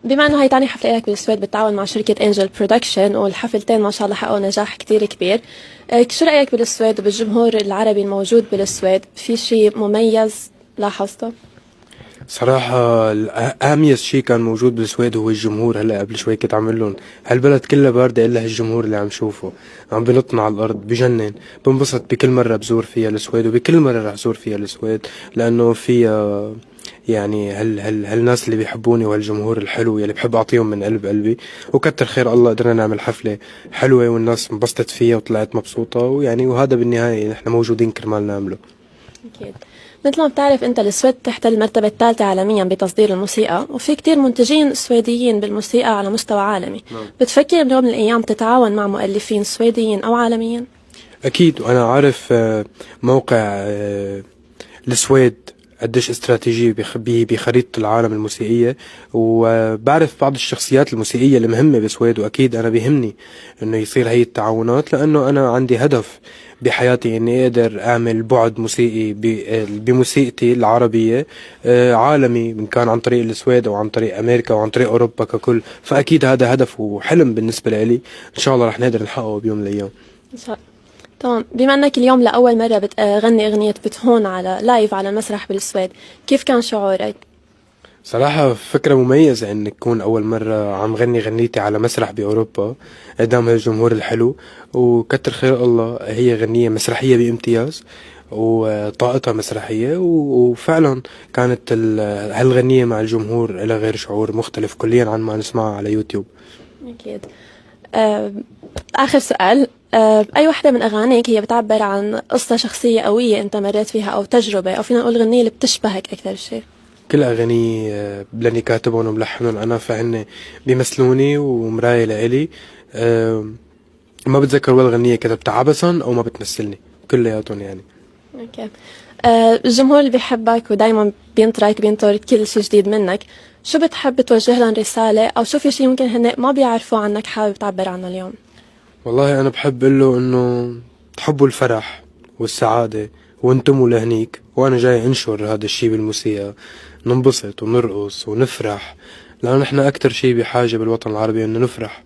بما انه هي تاني حفلة لك بالسويد بالتعاون مع شركة انجل برودكشن، والحفلتين ما شاء الله حققوا نجاح كتير كبير، شو رأيك بالسويد وبالجمهور العربي الموجود بالسويد؟ في شيء مميز لاحظته؟ صراحة أميز شيء كان موجود بالسويد هو الجمهور. هلا قبل شوي كنت عامل لهم هالبلد كلها باردة إلا هالجمهور اللي عم شوفه، عم بنطنا على الأرض بجنن. بنبسط بكل مرة بزور فيها السويد، وبكل مرة رح زور فيها السويد، لأنه فيها يعني هالناس اللي بيحبوني وهالجمهور الحلو يلي بحب أعطيهم من قلب قلبي. وكتر خير الله قدرنا نعمل حفلة حلوة والناس انبسطت فيها وطلعت مبسوطة، ويعني وهذا بالنهاية نحن موجودين كرمال نعمله. أكيد. مثل ما بتعرف أنت السويد تحتل المرتبة الثالثة عالميا بتصدير الموسيقى، وفي كتير منتجين سويديين بالموسيقى على مستوى عالمي. بتفكر بيوم من الأيام تتعاون مع مؤلفين سويديين أو عالميين؟ أكيد، وأنا عارف موقع السويد قديش استراتيجي بخريطة العالم الموسيقية، وبعرف بعض الشخصيات الموسيقية المهمة بالسويد، وأكيد أنا بيهمني إنه يصير هي التعاونات، لأنه أنا عندي هدف بحياتي إني أقدر أعمل بعد موسيقي بموسيقتي العربية عالمي، من كان عن طريق السويد أو عن طريق أمريكا أو عن طريق أوروبا ككل. فأكيد هذا هدف وحلم بالنسبة لي، إن شاء الله رح نقدر نحققه بيوم من الأيام. إن شاء الله. تمام. بما أنك اليوم لأول مرة بتغني أغنية بتهون على لايف على المسرح بالسويد، كيف كان شعورك؟ صراحة فكرة مميزة إنك تكون أول مرة عم غني غنيتي على مسرح بأوروبا قدام هالجمهور الحلو، وكتر خير الله هي غنية مسرحية بامتياز وطاقتها مسرحية، وفعلا كانت هالغنية مع الجمهور لها غير شعور مختلف كليا عن ما نسمعها على يوتيوب. أكيد. آخر سؤال، أي وحدة من أغانيك هي بتعبر عن قصة شخصية قوية أنت مريت فيها أو تجربة، أو فينا نقول غنية اللي بتشبهك أكثر شيء؟ كل أغاني لاني كاتبهم وملحنهم أنا، فهن بيمثلوني ومراية لإلي. ما بتذكر ولا غنية كتبتها عبثا أو ما بتمثلني، كلياتهم يعني. أوكي. الجمهور اللي بيحبك ودايما بينطر كل شيء جديد منك، شو بتحب توجه لهم رسالة، أو شو في شيء ممكن هن ما بيعرفوا عنك حابب تعبر عنه اليوم؟ والله أنا بحب له إنه تحبوا الفرح والسعادة وانتموا لهنيك، وأنا جاي أنشر هذا الشيء بالموسيقى، ننبسط ونرقص ونفرح، لأنه نحن أكتر شيء بحاجة بالوطن العربي إنه نفرح.